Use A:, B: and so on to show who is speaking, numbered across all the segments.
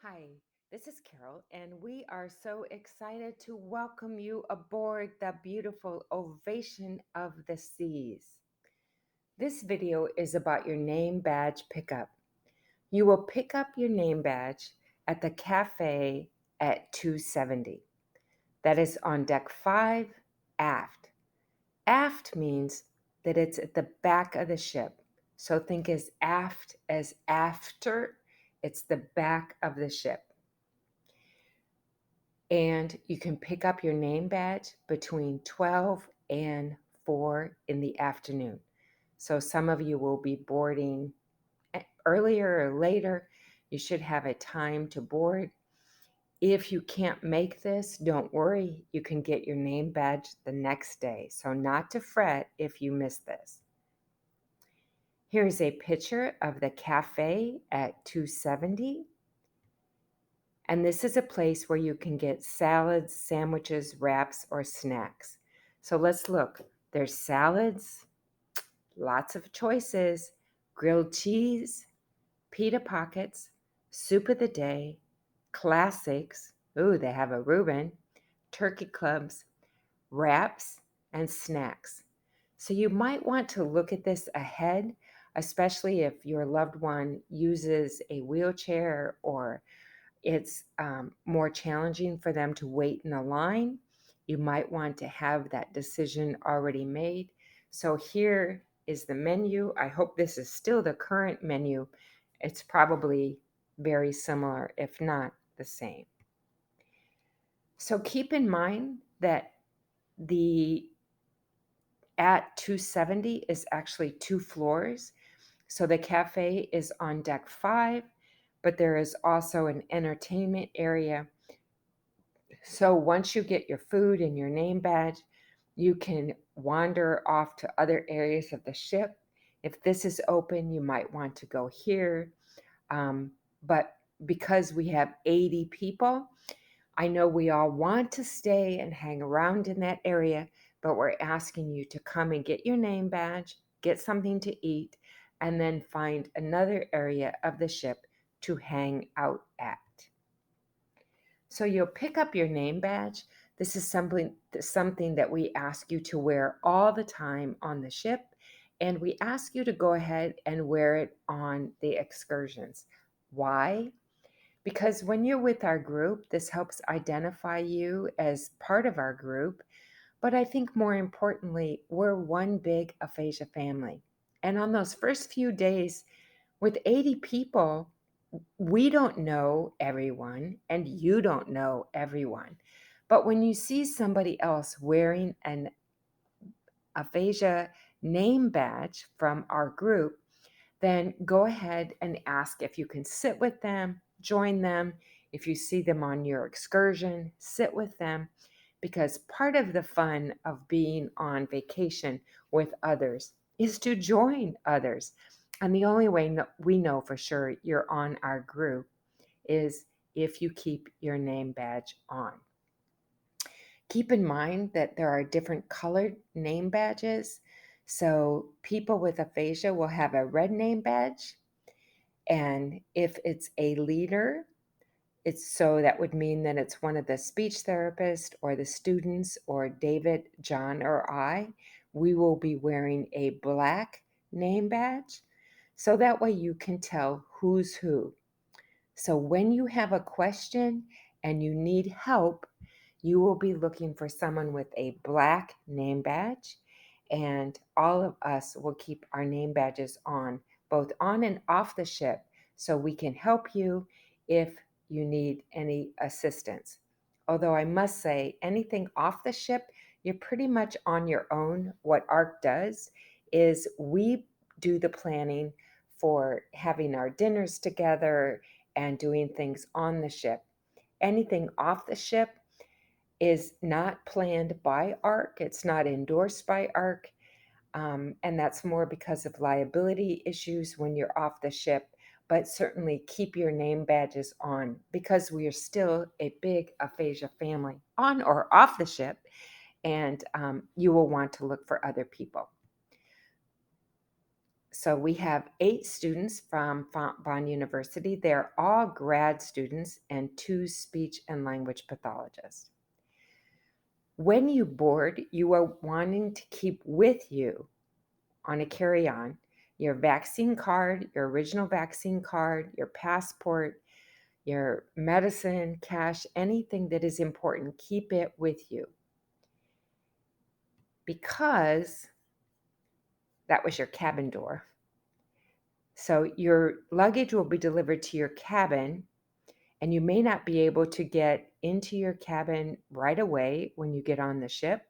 A: Hi, this is Carol, and we are so excited to welcome you aboard the beautiful Ovation of the Seas. This video is about your name badge pickup. You will pick up your name badge at the cafe at 270. That is on deck 5, aft. Aft means that it's at the back of the ship. So think as aft as after, it's the back of the ship. And you can pick up your name badge between 12 and 4 in the afternoon. So some of you will be boarding earlier or later. You should have a time to board. If you can't make this, don't worry. You can get your name badge the next day. So not to fret if you miss this. Here's a picture of the cafe at 270. And this is a place where you can get salads, sandwiches, wraps, or snacks. So let's look. There's salads, lots of choices, grilled cheese, pita pockets, soup of the day, classics. Ooh, they have a Reuben, turkey clubs, wraps, and snacks. So you might want to look at this ahead, especially if your loved one uses a wheelchair or it's more challenging for them to wait in a line. You might want to have that decision already made. So here is the menu. I hope this is still the current menu. It's probably very similar, if not the same. So keep in mind that the at 270 is actually 2 floors. So the cafe is on deck 5, but there is also an entertainment area. So once you get your food and your name badge, you can wander off to other areas of the ship. If this is open, you might want to go here. But because we have 80 people, I know we all want to stay and hang around in that area, but we're asking you to come and get your name badge, get something to eat, and then find another area of the ship to hang out at. So you'll pick up your name badge. This is something that we ask you to wear all the time on the ship, and we ask you to go ahead and wear it on the excursions. Why? Because when you're with our group, this helps identify you as part of our group. But I think more importantly, we're one big aphasia family. And on those first few days with 80 people, we don't know everyone and you don't know everyone. But when you see somebody else wearing an aphasia name badge from our group, then go ahead and ask if you can sit with them, join them. If you see them on your excursion, sit with them, because part of the fun of being on vacation with others is to join others. And the only way we know for sure you're on our group is if you keep your name badge on. Keep in mind that there are different colored name badges. So people with aphasia will have a red name badge. And if it's a leader, that would mean that it's one of the speech therapists or the students or David, John, or I. We will be wearing a black name badge. So that way you can tell who's who. So when you have a question and you need help, you will be looking for someone with a black name badge, and all of us will keep our name badges on, both on and off the ship, so we can help you if you need any assistance. Although I must say, anything off the ship, you're pretty much on your own. What ARC does is we do the planning for having our dinners together and doing things on the ship. Anything off the ship is not planned by ARC, it's not endorsed by ARC, and that's more because of liability issues when you're off the ship. But certainly keep your name badges on, because we are still a big aphasia family on or off the ship, and you will want to look for other people. So we have 8 students from Fontbonne University. They're all grad students and 2 speech and language pathologists. When you board, you are wanting to keep with you on a carry-on your vaccine card, your original vaccine card, your passport, your medicine, cash, anything that is important, keep it with you. Because that was your cabin door. So your luggage will be delivered to your cabin, and you may not be able to get into your cabin right away when you get on the ship.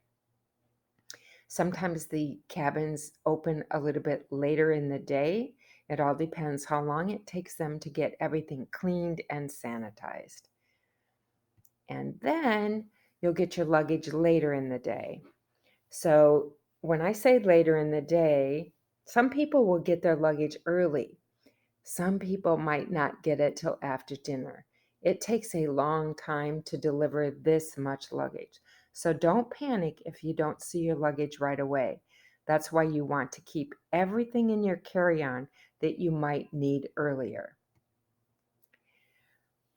A: Sometimes the cabins open a little bit later in the day. It all depends how long it takes them to get everything cleaned and sanitized. And then you'll get your luggage later in the day. So when I say later in the day, some people will get their luggage early. Some people might not get it till after dinner. It takes a long time to deliver this much luggage. So don't panic if you don't see your luggage right away. That's why you want to keep everything in your carry-on that you might need earlier.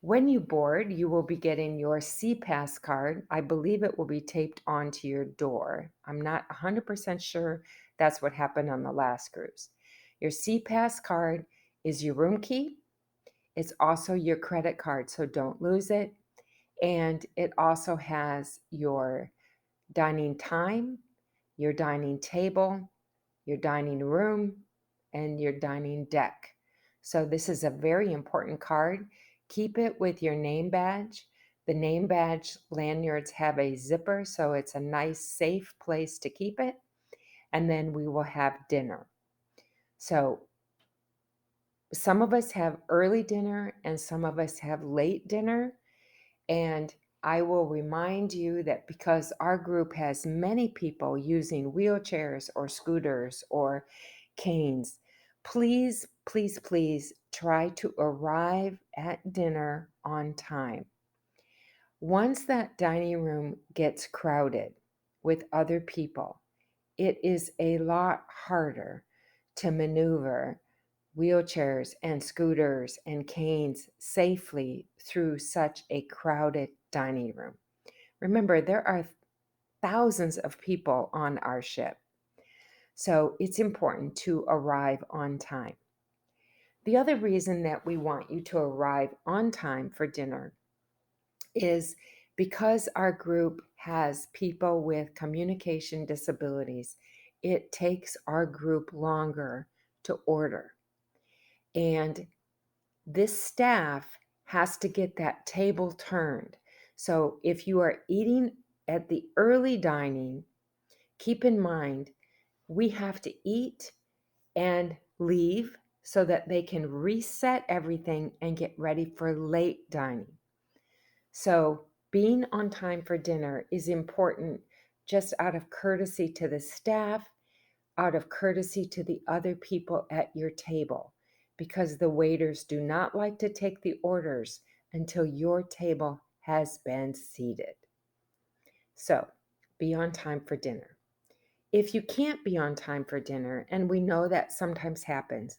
A: When you board, you will be getting your CPAS card. I believe it will be taped onto your door. I'm not 100% sure that's what happened on the last cruise. Your CPAS card is your room key. It's also your credit card, so don't lose it. And it also has your dining time, your dining table, your dining room, and your dining deck. So this is a very important card. Keep it with your name badge. The name badge lanyards have a zipper, so it's a nice, safe place to keep it. And then we will have dinner. So some of us have early dinner and some of us have late dinner. And I will remind you that because our group has many people using wheelchairs or scooters or canes, please, please, please try to arrive at dinner on time. Once that dining room gets crowded with other people, it is a lot harder to maneuver wheelchairs and scooters and canes safely through such a crowded dining room. Remember, there are thousands of people on our ship, so it's important to arrive on time. The other reason that we want you to arrive on time for dinner is because our group has people with communication disabilities. It takes our group longer to order. And this staff has to get that table turned. So if you are eating at the early dining, keep in mind we have to eat and leave so that they can reset everything and get ready for late dining. So being on time for dinner is important just out of courtesy to the staff, out of courtesy to the other people at your table, because the waiters do not like to take the orders until your table has been seated. So be on time for dinner. If you can't be on time for dinner, and we know that sometimes happens,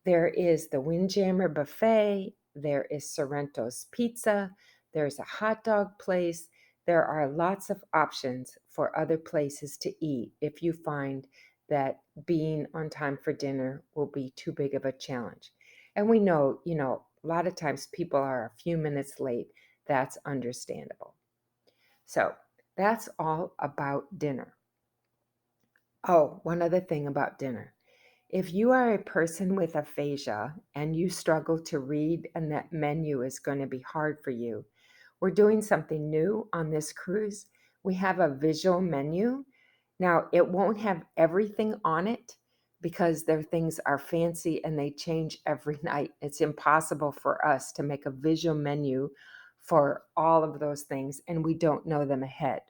A: there is the Windjammer Buffet, there is Sorrento's Pizza, there's a hot dog place. There are lots of options for other places to eat if you find that being on time for dinner will be too big of a challenge. And we know, a lot of times people are a few minutes late. That's understandable. So that's all about dinner. Oh, one other thing about dinner. If you are a person with aphasia and you struggle to read and that menu is going to be hard for you, we're doing something new on this cruise. We have a visual menu. Now, it won't have everything on it because their things are fancy and they change every night. It's impossible for us to make a visual menu for all of those things, and we don't know them ahead.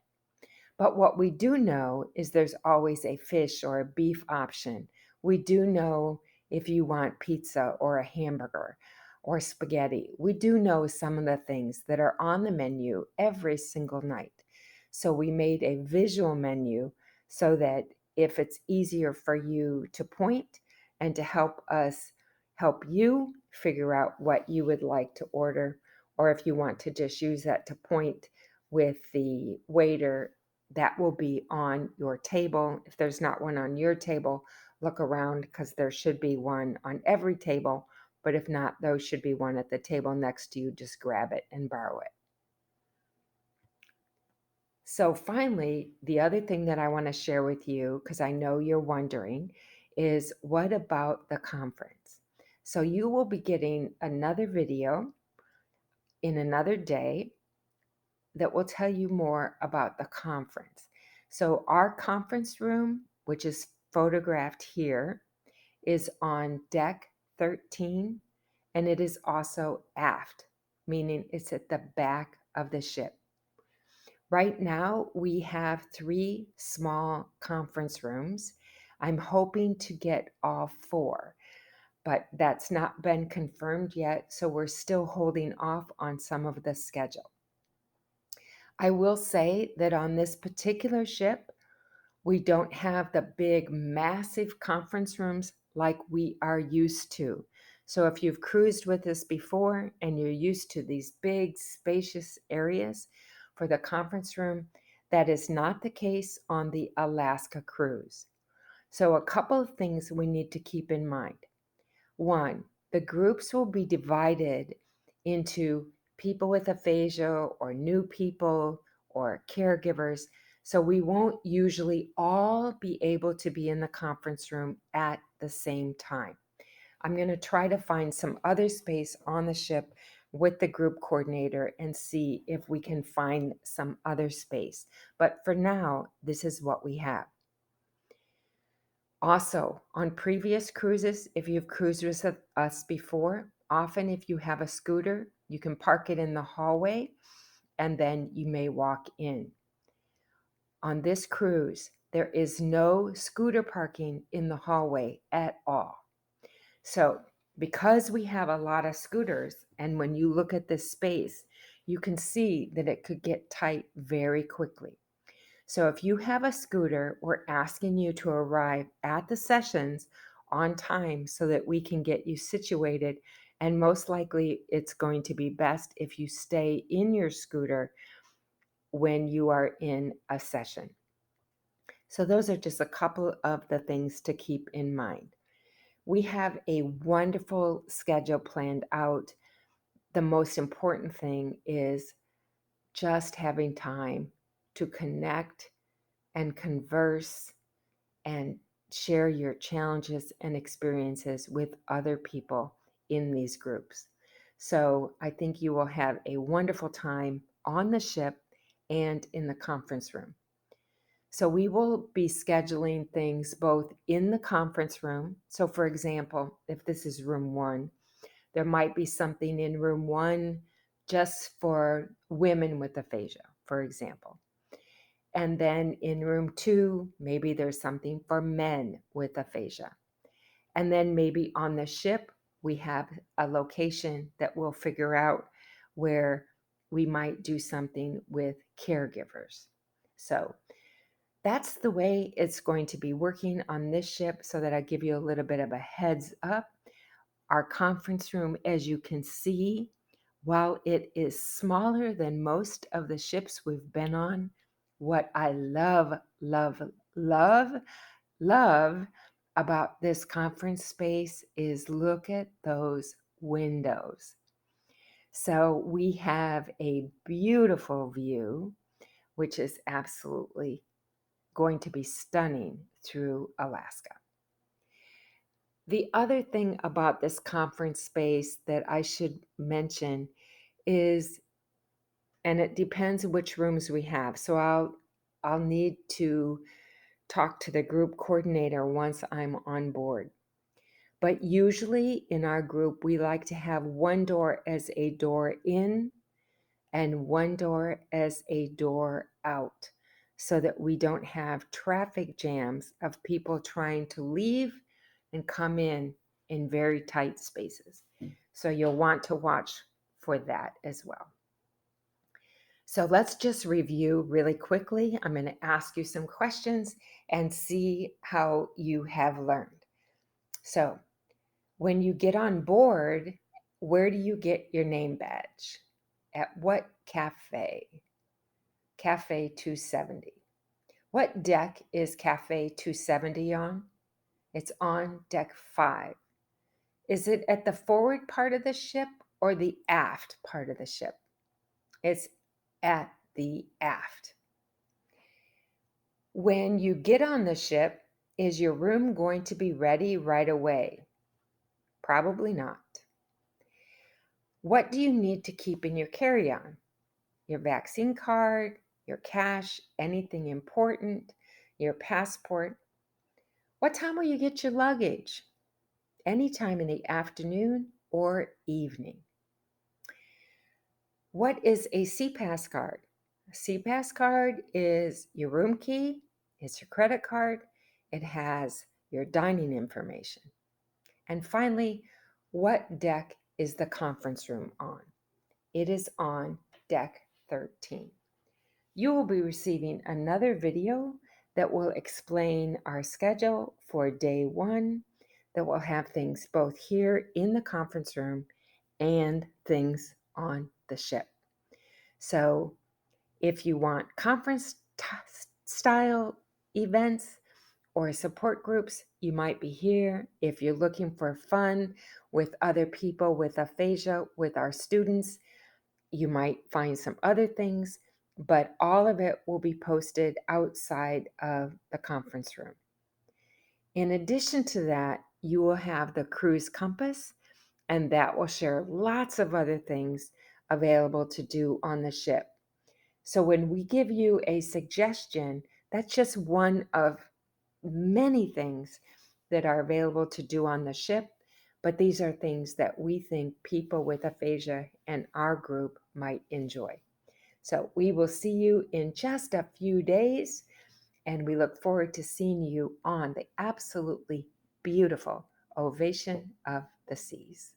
A: But what we do know is there's always a fish or a beef option. We do know if you want pizza or a hamburger or spaghetti. We do know some of the things that are on the menu every single night. So we made a visual menu so that if it's easier for you to point and to help us help you figure out what you would like to order, or if you want to just use that to point with the waiter that will be on your table. If there's not one on your table, look around because there should be one on every table. But if not, those should be one at the table next to you. Just grab it and borrow it. So, finally, the other thing that I want to share with you, because I know you're wondering, is what about the conference? So, you will be getting another video in another day that will tell you more about the conference. So, our conference room, which is photographed here, is on deck 13, and it is also aft, meaning it's at the back of the ship. Right now, we have 3 small conference rooms. I'm hoping to get all 4, but that's not been confirmed yet, so we're still holding off on some of the schedule. I will say that on this particular ship, we don't have the big, massive conference rooms like we are used to. So if you've cruised with us before and you're used to these big, spacious areas for the conference room, that is not the case on the Alaska cruise. So a couple of things we need to keep in mind. One, the groups will be divided into people with aphasia or new people or caregivers. So we won't usually all be able to be in the conference room at the same time. I'm going to try to find some other space on the ship with the group coordinator and see if we can find some other space. But for now, this is what we have. Also, on previous cruises, if you've cruised with us before, often if you have a scooter, you can park it in the hallway and then you may walk in. On this cruise, there is no scooter parking in the hallway at all. So, because we have a lot of scooters, and when you look at this space, you can see that it could get tight very quickly. So if you have a scooter, we're asking you to arrive at the sessions on time so that we can get you situated. And most likely, it's going to be best if you stay in your scooter when you are in a session. So those are just a couple of the things to keep in mind. We have a wonderful schedule planned out. The most important thing is just having time to connect and converse and share your challenges and experiences with other people in these groups. So I think you will have a wonderful time on the ship and in the conference room. So we will be scheduling things both in the conference room. So for example, if this is room 1, there might be something in room 1 just for women with aphasia, for example. And then in room 2, maybe there's something for men with aphasia. And then maybe on the ship, we have a location that we'll figure out where we might do something with caregivers. So that's the way it's going to be working on this ship, so that I give you a little bit of a heads up. Our conference room, as you can see, while it is smaller than most of the ships we've been on, what I love, love, love, love about this conference space is look at those windows. So we have a beautiful view, which is absolutely going to be stunning through Alaska. The other thing about this conference space that I should mention is, and it depends which rooms we have. So I'll need to talk to the group coordinator once I'm on board. But usually in our group, we like to have one door as a door in and one door as a door out, so that we don't have traffic jams of people trying to leave and come in very tight spaces. So you'll want to watch for that as well. So let's just review really quickly. I'm going to ask you some questions and see how you have learned. So when you get on board, where do you get your name badge? At what cafe? Cafe 270. What deck is Cafe 270 on? It's on deck 5. Is it at the forward part of the ship or the aft part of the ship? It's at the aft. When you get on the ship, is your room going to be ready right away? Probably not. What do you need to keep in your carry-on? Your vaccine card, your cash, anything important, your passport. What time will you get your luggage? Anytime in the afternoon or evening. What is a CPAS card? A CPAS card is your room key, it's your credit card, it has your dining information. And finally, what deck is the conference room on? It is on deck 13. You will be receiving another video that will explain our schedule for day 1, that will have things both here in the conference room and things on the ship. So if you want conference style events or support groups, you might be here. If you're looking for fun with other people with aphasia, with our students, you might find some other things, but all of it will be posted outside of the conference room. In addition to that, you will have the cruise compass, and that will share lots of other things available to do on the ship. So when we give you a suggestion, that's just one of many things that are available to do on the ship, but these are things that we think people with aphasia and our group might enjoy. So we will see you in just a few days, and we look forward to seeing you on the absolutely beautiful Ovation of the Seas.